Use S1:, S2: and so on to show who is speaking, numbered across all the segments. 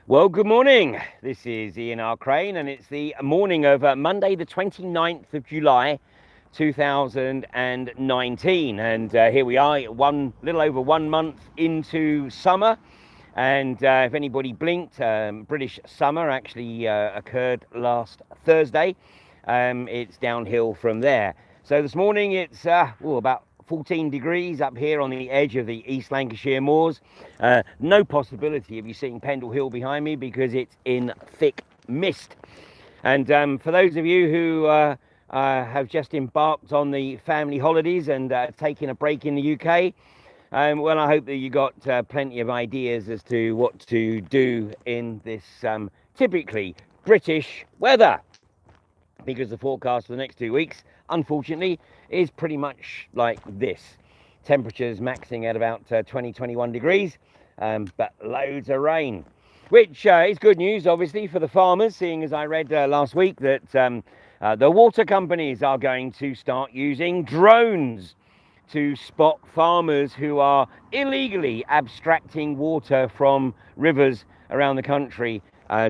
S1: Well, good morning. This is Ian R. Crane, and it's the morning of Monday, the 29th of July, 2019. And here we are, little over 1 month into summer. And if anybody blinked, British summer actually occurred last Thursday. It's downhill from there. So this morning it's about 14 degrees up here on the edge of the East Lancashire moors. No possibility of you seeing Pendle Hill behind me because it's in thick mist. And for those of you who have just embarked on the family holidays and taken a break in the UK, well, I hope that you got plenty of ideas as to what to do in this typically British weather, because the forecast for the next 2 weeks, unfortunately, is pretty much like this. Temperatures maxing at about 21 degrees, but loads of rain, which is good news, obviously, for the farmers, seeing as I read last week that the water companies are going to start using drones to spot farmers who are illegally abstracting water from rivers around the country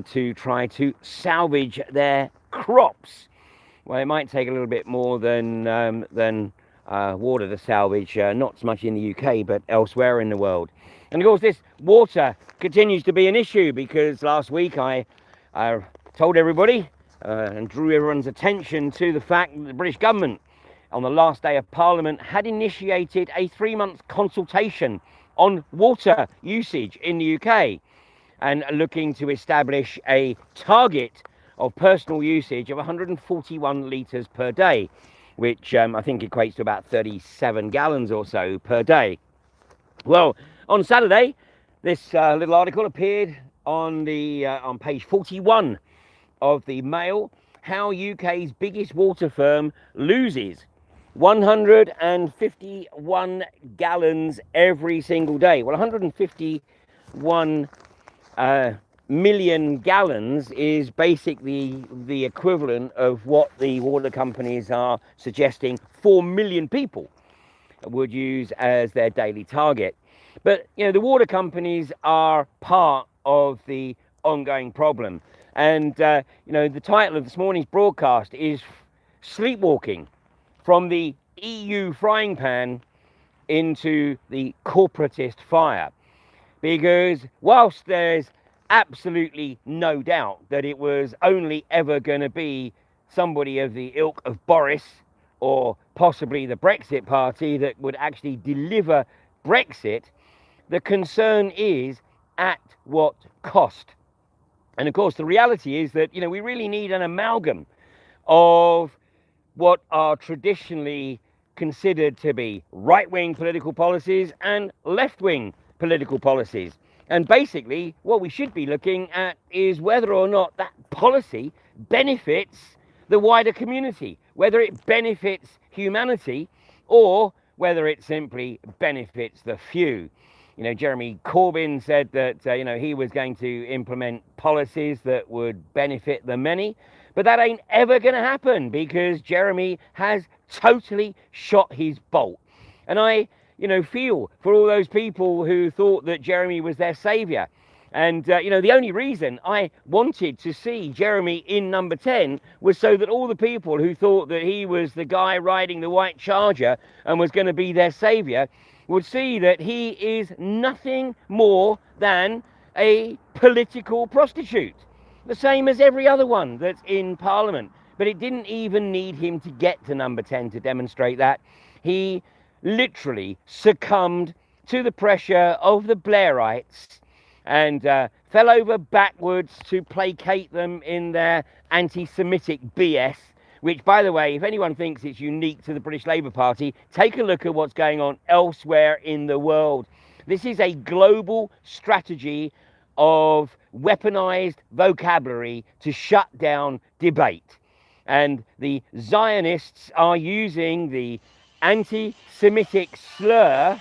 S1: to try to salvage their crops. Well, it might take a little bit more than water to salvage, not so much in the UK, but elsewhere in the world. And of course, this water continues to be an issue because last week I told everybody and drew everyone's attention to the fact that the British government, on the last day of Parliament, had initiated a 3-month consultation on water usage in the UK and looking to establish a target of personal usage of 141 litres per day, which I think equates to about 37 gallons or so per day. Well, on Saturday, this little article appeared on page 41 of the Mail. How UK's biggest water firm loses 151 gallons every single day. Well, 151 million gallons is basically the equivalent of what the water companies are suggesting 4 million people would use as their daily target. But the water companies are part of the ongoing problem, and the title of this morning's broadcast is Sleepwalking, from the EU frying pan into the corporatist fire. Because whilst there's absolutely no doubt that it was only ever going to be somebody of the ilk of Boris or possibly the Brexit party that would actually deliver Brexit, the concern is at what cost. And of course, the reality is that, we really need an amalgam of what are traditionally considered to be right-wing political policies and left-wing political policies. And basically, what we should be looking at is whether or not that policy benefits the wider community, whether it benefits humanity, or whether it simply benefits the few. Jeremy Corbyn said that, he was going to implement policies that would benefit the many, but that ain't ever going to happen because Jeremy has totally shot his bolt. And I feel for all those people who thought that Jeremy was their saviour. And, the only reason I wanted to see Jeremy in number 10 was so that all the people who thought that he was the guy riding the white charger and was going to be their saviour would see that he is nothing more than a political prostitute. The same as every other one that's in Parliament. But it didn't even need him to get to number 10 to demonstrate that. He literally succumbed to the pressure of the Blairites and fell over backwards to placate them in their anti-Semitic BS, which, by the way, if anyone thinks it's unique to the British Labour Party, take a look at what's going on elsewhere in the world. This is a global strategy of weaponized vocabulary to shut down debate. And the Zionists are using the anti-Semitic slur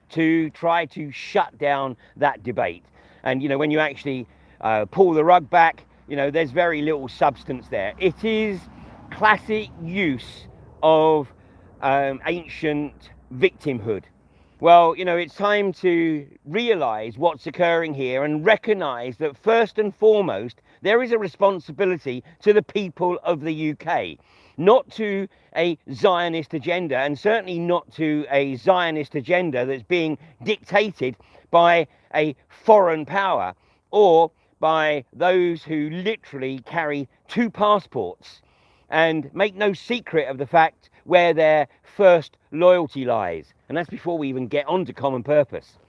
S1: to try to shut down that debate. And, when you actually pull the rug back, there's very little substance there. It is classic use of ancient victimhood. Well, it's time to realise what's occurring here and recognise that first and foremost, there is a responsibility to the people of the UK, not to a Zionist agenda, and certainly not to a Zionist agenda that's being dictated by a foreign power or by those who literally carry two passports and make no secret of the fact where their first loyalty lies. And that's before we even get on to common purpose.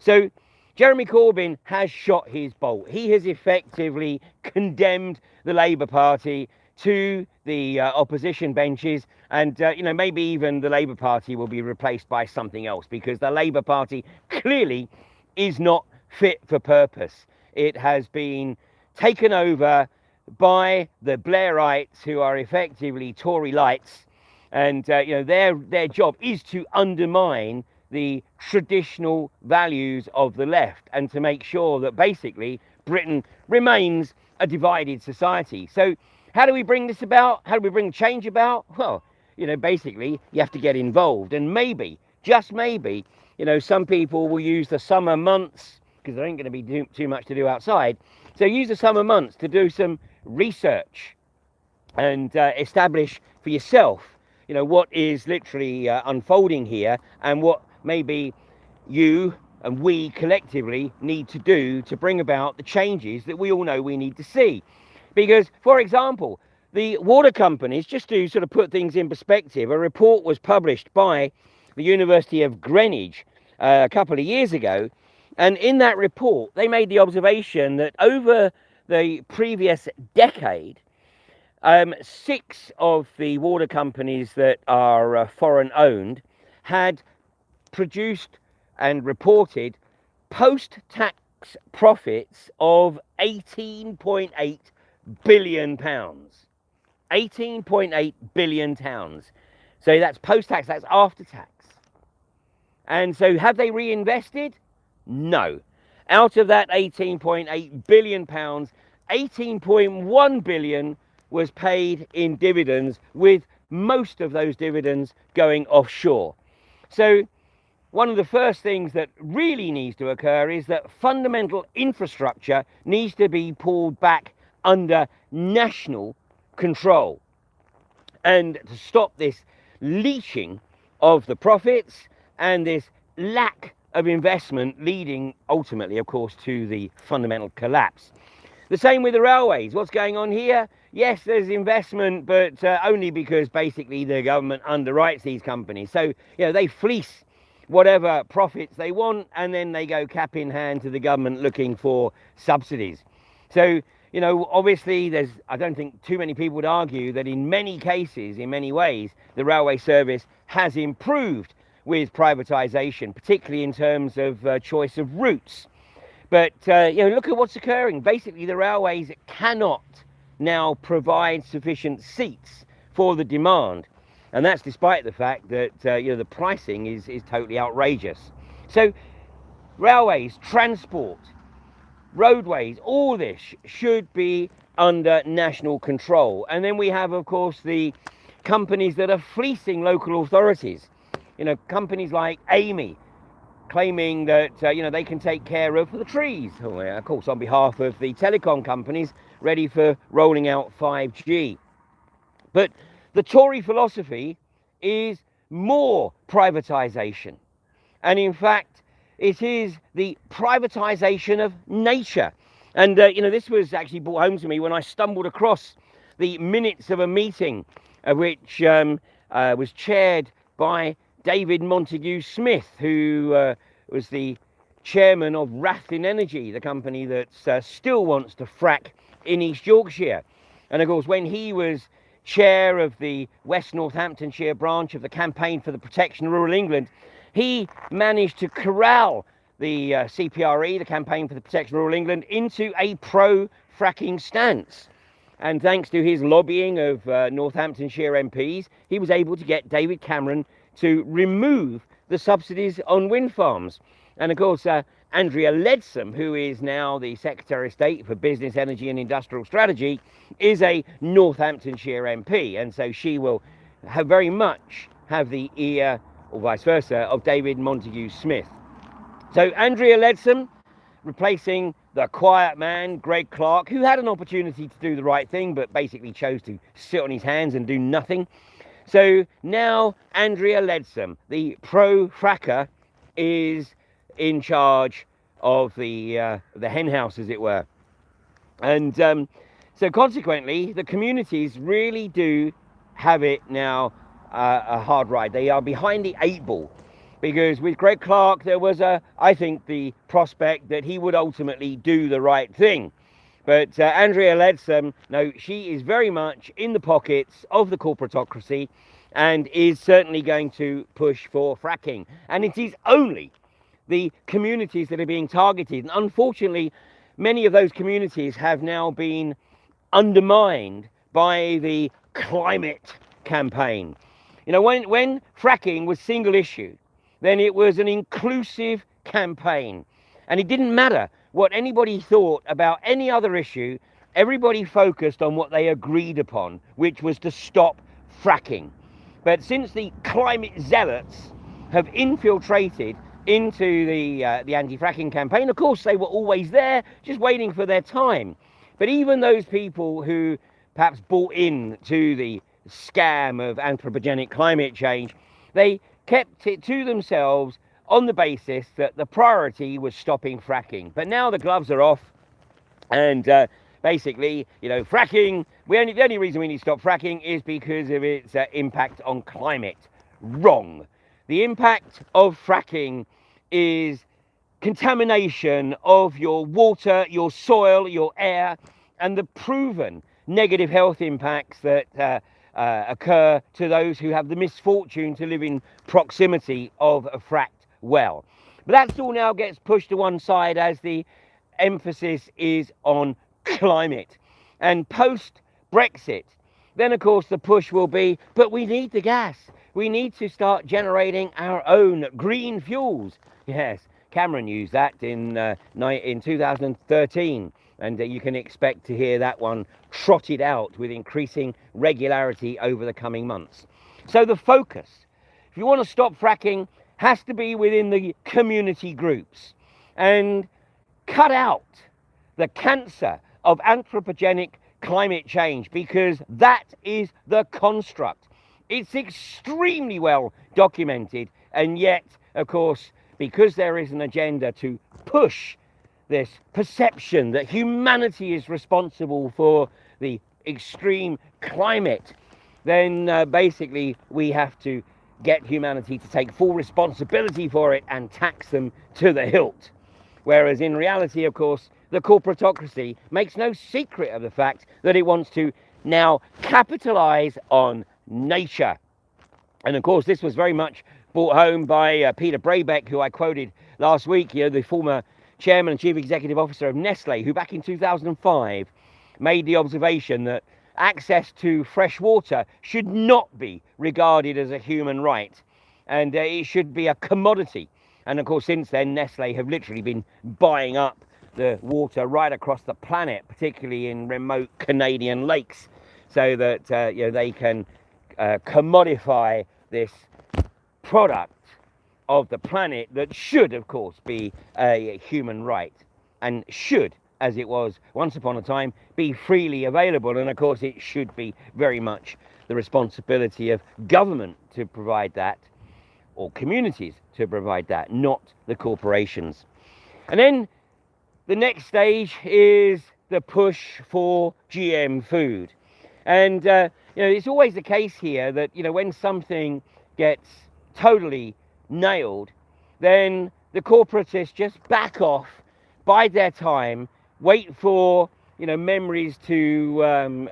S1: So Jeremy Corbyn has shot his bolt. He has effectively condemned the Labour Party to the opposition benches, and maybe even the Labour Party will be replaced by something else, because the Labour Party clearly is not fit for purpose. It has been taken over by the Blairites, who are effectively Tory lights, and their job is to undermine the traditional values of the left and to make sure that basically Britain remains a divided society. So how do we bring this about? How do we bring change about? Well, basically you have to get involved, and maybe, just maybe, some people will use the summer months, because there ain't going to be too much to do outside, so use the summer months to do some research and establish for yourself what is literally unfolding here, and what maybe you and we collectively need to do to bring about the changes that we all know we need to see. Because, for example, the water companies, just to sort of put things in perspective, a report was published by the University of Greenwich a couple of years ago, and in that report they made the observation that over the previous decade, 6 of the water companies that are foreign owned had produced and reported post-tax profits of £18.8 billion. £18.8 billion. So that's post-tax, that's after tax. And so have they reinvested? No. Out of that £18.8 billion, 18.1 billion was paid in dividends, with most of those dividends going offshore. So one of the first things that really needs to occur is that fundamental infrastructure needs to be pulled back under national control, and to stop this leaching of the profits and this lack of investment, leading ultimately, of course, to the fundamental collapse. The same with the railways. What's going on here? Yes, there's investment, but only because basically the government underwrites these companies. So, they fleece whatever profits they want, and then they go cap in hand to the government looking for subsidies. So, obviously I don't think too many people would argue that in many cases, in many ways, the railway service has improved with privatisation, particularly in terms of choice of routes. But, look at what's occurring. Basically, the railways cannot now provide sufficient seats for the demand. And that's despite the fact that, the pricing is totally outrageous. So railways, transport, roadways, all this should be under national control. And then we have, of course, the companies that are fleecing local authorities. Companies like Amy, claiming that they can take care of the trees, of course on behalf of the telecom companies ready for rolling out 5G. But the Tory philosophy is more privatisation, and in fact it is the privatisation of nature. And this was actually brought home to me when I stumbled across the minutes of a meeting which was chaired by David Montague-Smith, who was the chairman of Rathlin Energy, the company that still wants to frack in East Yorkshire. And of course, when he was chair of the West Northamptonshire branch of the Campaign for the Protection of Rural England, he managed to corral the CPRE, the Campaign for the Protection of Rural England, into a pro-fracking stance. And thanks to his lobbying of Northamptonshire MPs, he was able to get David Cameron to remove the subsidies on wind farms. And of course, Andrea Leadsom, who is now the Secretary of State for Business, Energy and Industrial Strategy, is a Northamptonshire MP. And so she will very much have the ear or vice versa, of David Montague-Smith. So Andrea Leadsom replacing the quiet man, Greg Clark, who had an opportunity to do the right thing, but basically chose to sit on his hands and do nothing. So now Andrea Leadsom, the pro-fracker, is in charge of the hen house, as it were. And so consequently, the communities really do have it now a hard ride. They are behind the 8 ball. Because with Greg Clark, there was I think, the prospect that he would ultimately do the right thing. But Andrea Leadsom, no, she is very much in the pockets of the corporatocracy and is certainly going to push for fracking. And it is only the communities that are being targeted. And unfortunately, many of those communities have now been undermined by the climate campaign. You know, when fracking was single issue, then it was an inclusive campaign. And it didn't matter what anybody thought about any other issue. Everybody focused on what they agreed upon, which was to stop fracking. But since the climate zealots have infiltrated into the anti-fracking campaign, of course, they were always there, just waiting for their time. But even those people who perhaps bought in to the scam of anthropogenic climate change, they kept it to themselves on the basis that the priority was stopping fracking. But now the gloves are off, and basically, you know, fracking, the only reason we need to stop fracking is because of its impact on climate. Wrong. The impact of fracking is contamination of your water, your soil, your air, and the proven negative health impacts that occur to those who have the misfortune to live in proximity of a fracked well. But that all now gets pushed to one side as the emphasis is on climate. And post-Brexit, then of course the push will be, but we need the gas. We need to start generating our own green fuels. Yes, Cameron used that in 2013. And you can expect to hear that one trotted out with increasing regularity over the coming months. So the focus, if you want to stop fracking, has to be within the community groups and cut out the cancer of anthropogenic climate change, because that is the construct. It's extremely well documented, and yet, of course, because there is an agenda to push this perception that humanity is responsible for the extreme climate, then basically we have to get humanity to take full responsibility for it and tax them to the hilt. Whereas in reality, of course, the corporatocracy makes no secret of the fact that it wants to now capitalize on nature. And of course, this was very much brought home by Peter Brabeck, who I quoted last week, you know, the former chairman and chief executive officer of Nestle, who back in 2005 made the observation that access to fresh water should not be regarded as a human right, and it should be a commodity. And of course, since then, Nestle have literally been buying up the water right across the planet, particularly in remote Canadian lakes, so that you know, they can commodify this product of the planet that should, of course, be a human right, and should, as it was once upon a time, be freely available. And of course, it should be very much the responsibility of government to provide that, or communities to provide that, not the corporations. And then the next stage is the push for GM food. And you know, it's always the case here that, you know, when something gets totally nailed, then the corporatists just back off, bide their time, wait for, you know, memories to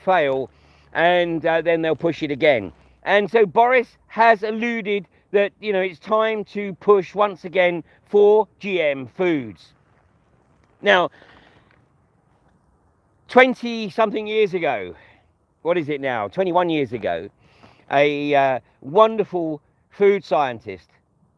S1: fail, and then they'll push it again. And so Boris has alluded that, you know, it's time to push once again for GM foods. Now, 20-something years ago, what is it now, 21 years ago, a wonderful food scientist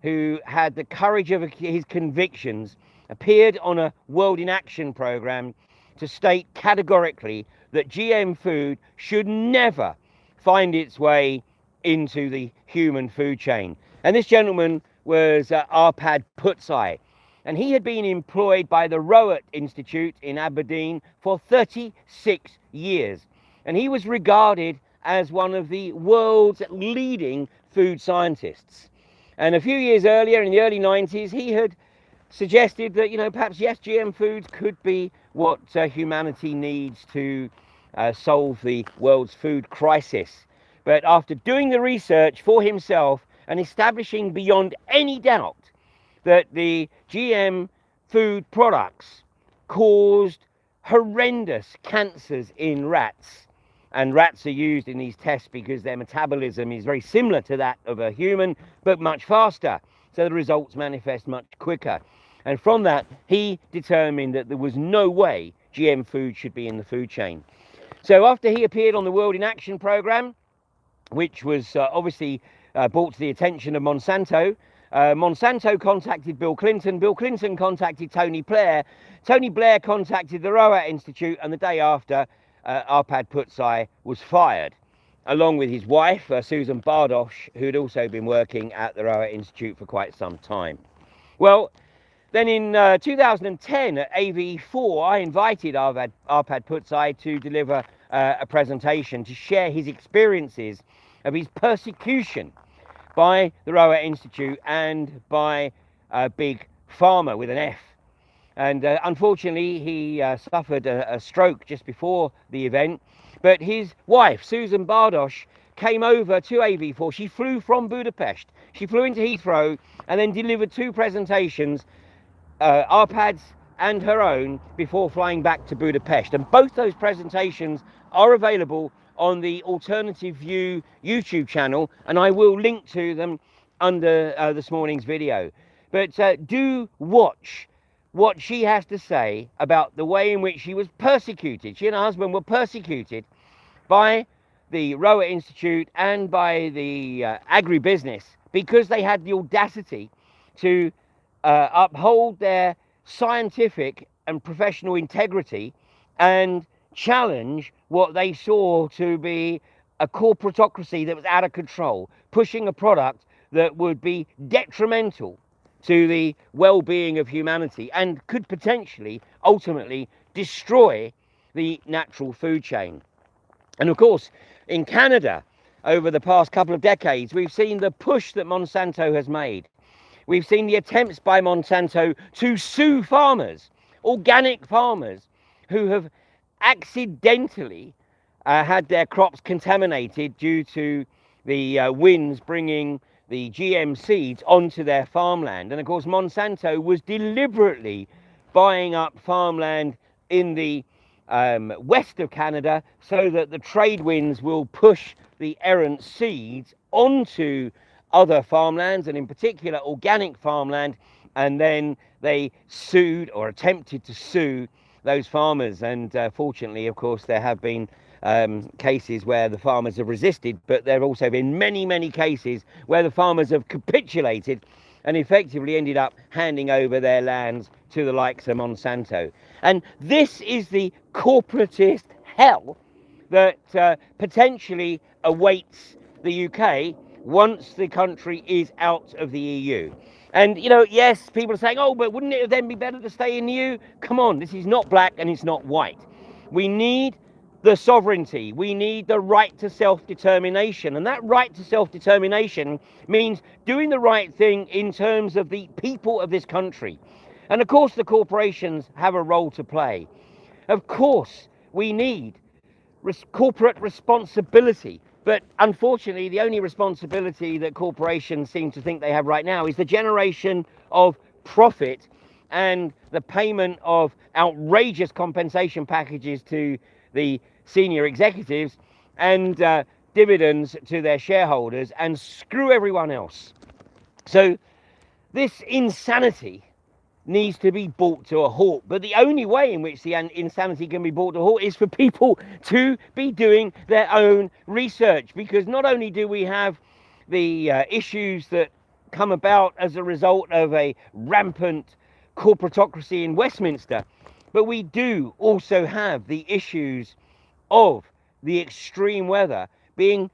S1: who had the courage of his convictions appeared on a World in Action program to state categorically that GM food should never find its way into the human food chain. And this gentleman was Arpad Putszai, and he had been employed by the Rowett Institute in Aberdeen for 36 years. And he was regarded as one of the world's leading food scientists. And a few years earlier, in the early 90s, he had suggested that, perhaps, yes, GM foods could be what humanity needs to solve the world's food crisis. But after doing the research for himself and establishing beyond any doubt that the GM food products caused horrendous cancers in rats, and rats are used in these tests because their metabolism is very similar to that of a human, but much faster, so the results manifest much quicker. And from that, he determined that there was no way GM food should be in the food chain. So after he appeared on the World in Action program, which was obviously brought to the attention of Monsanto, Monsanto contacted Bill Clinton. Bill Clinton contacted Tony Blair. Tony Blair contacted the Rowett Institute, and the day after, Arpad Putszai was fired, along with his wife, Susan Bardosz, who had also been working at the Rowett Institute for quite some time. Well, then in 2010 at AV4, I invited Arpad Putszai to deliver a presentation to share his experiences of his persecution by the Rowett Institute and by Big Pharma with an F. And unfortunately, he suffered a stroke just before the event. But his wife, Susan Bardosz, came over to AV4. She flew from Budapest. She flew into Heathrow and then delivered 2 presentations, Arpad's and her own, before flying back to Budapest. And both those presentations are available on the Alternative View YouTube channel, and I will link to them under this morning's video. But do watch what she has to say about the way in which she was persecuted. She and her husband were persecuted by the Rowett Institute and by the agribusiness because they had the audacity to uphold their scientific and professional integrity and challenge what they saw to be a corporatocracy that was out of control, pushing a product that would be detrimental to the well-being of humanity and could potentially, ultimately, destroy the natural food chain. And of course, in Canada, over the past couple of decades, we've seen the push that Monsanto has made. We've seen the attempts by Monsanto to sue farmers, organic farmers, who have accidentally had their crops contaminated due to the winds bringing the GM seeds onto their farmland. And of course, Monsanto was deliberately buying up farmland in the west of Canada so that the trade winds will push the errant seeds onto other farmlands, and in particular organic farmland, and then they sued or attempted to sue those farmers. And fortunately, of course, there have been cases where the farmers have resisted, but there have also been many cases where the farmers have capitulated and effectively ended up handing over their lands to the likes of Monsanto. And this is the corporatist hell that potentially awaits the UK once the country is out of the EU. And, yes, people are saying, oh, but wouldn't it then be better to stay in the EU? Come on, this is not black and it's not white. We need the sovereignty. We need the right to self-determination. And that right to self-determination means doing the right thing in terms of the people of this country. And of course, the corporations have a role to play. Of course, we need corporate responsibility. But unfortunately, the only responsibility that corporations seem to think they have right now is the generation of profit and the payment of outrageous compensation packages to the senior executives and dividends to their shareholders, and screw everyone else. So this insanity needs to be brought to a halt. But the only way in which the insanity can be brought to a halt is for people to be doing their own research, because not only do we have the issues that come about as a result of a rampant corporatocracy in Westminster, but we do also have the issues of the extreme weather being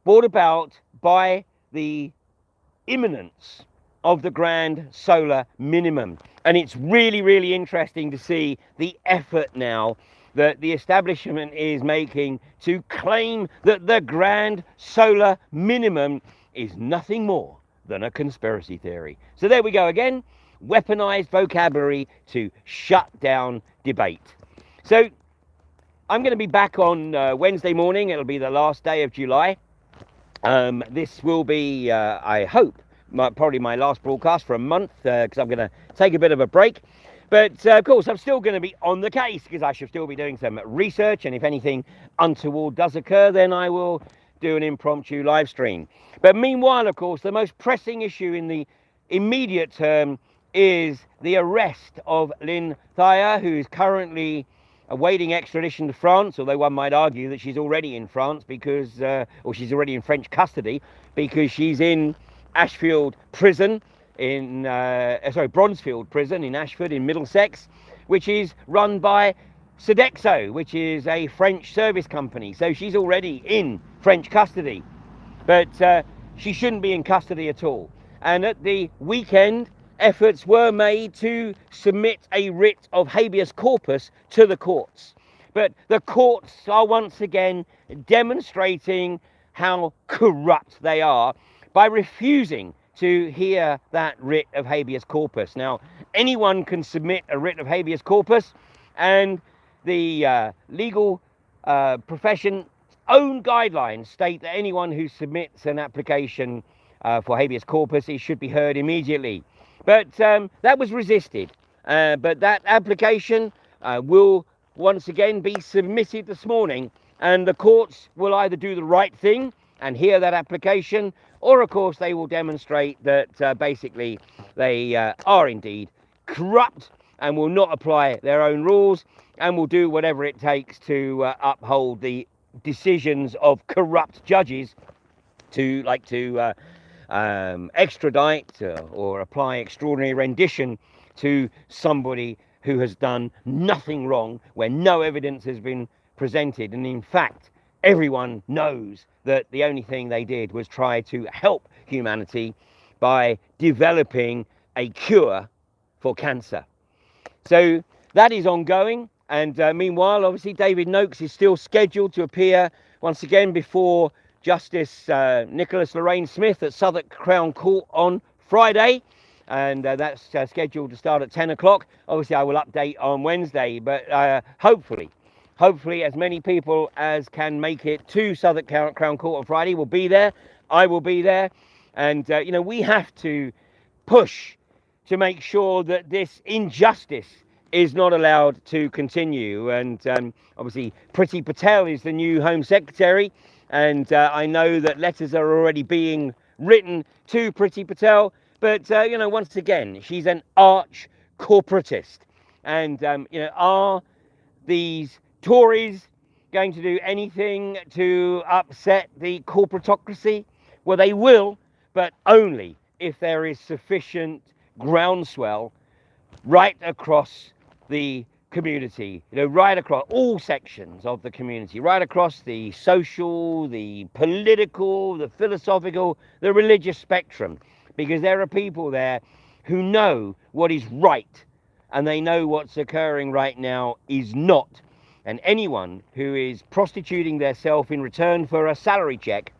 S1: brought about by the imminence of the grand solar minimum. And it's really, really interesting to see the effort now that the establishment is making to claim that the grand solar minimum is nothing more than a conspiracy theory. So there we go again, weaponized vocabulary to shut down debate. So I'm going to be back on Wednesday morning. It'll be the last day of July. This will be, I hope, probably my last broadcast for a month, because I'm going to take a bit of a break. But of course, I'm still going to be on the case, because I should still be doing some research, and if anything untoward does occur, then I will do an impromptu live stream. But meanwhile, of course, the most pressing issue in the immediate term is the arrest of Lynn Thayer, who is currently awaiting extradition to France, although one might argue that she's already in France because, or she's already in French custody, because she's in Ashfield prison in, Bronzefield prison in Ashford in Middlesex, which is run by Sodexo, which is a French service company. So she's already in French custody, but she shouldn't be in custody at all. And at the weekend, efforts were made to submit a writ of habeas corpus to the courts. But the courts are once again demonstrating how corrupt they are by refusing to hear that writ of habeas corpus. Now, anyone can submit a writ of habeas corpus, and the legal profession's own guidelines state that anyone who submits an application for habeas corpus, it should be heard immediately. But that was resisted. But that application will once again be submitted this morning, and the courts will either do the right thing and hear that application, or of course they will demonstrate that basically they are indeed corrupt and will not apply their own rules and will do whatever it takes to uphold the decisions of corrupt judges to extradite or apply extraordinary rendition to somebody who has done nothing wrong, where no evidence has been presented. And in fact, everyone knows that the only thing they did was try to help humanity by developing a cure for cancer. So that is ongoing. And meanwhile, obviously, David Noakes is still scheduled to appear once again before Justice Nicholas Lorraine-Smith at Southwark Crown Court on Friday. And that's scheduled to start at 10 o'clock. Obviously, I will update on Wednesday, but hopefully as many people as can make it to Southwark Crown Court on Friday will be there. I will be there. And, we have to push to make sure that this injustice is not allowed to continue. And obviously, Priti Patel is the new Home Secretary. And I know that letters are already being written to Priti Patel. But, once again, she's an arch corporatist. And, are these Tories going to do anything to upset the corporatocracy? Well, they will, but only if there is sufficient groundswell right across the community, right across all sections of the community, right across the social, the political, the philosophical, the religious spectrum. Because there are people there who know what is right, and they know what's occurring right now is not. And anyone who is prostituting themselves in return for a salary check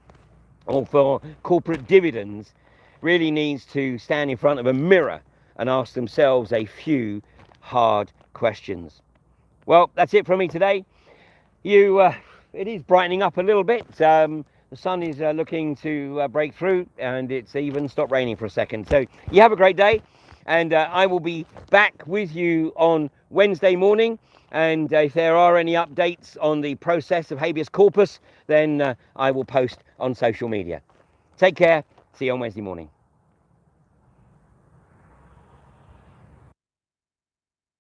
S1: or for corporate dividends really needs to stand in front of a mirror and ask themselves a few hard questions. Well, that's it from me today. It is brightening up a little bit. The sun is looking to break through, and it's even stopped raining for a second. So you have a great day, and I will be back with you on Wednesday morning. And if there are any updates on the process of habeas corpus, then I will post on social media. Take care. See you on Wednesday morning.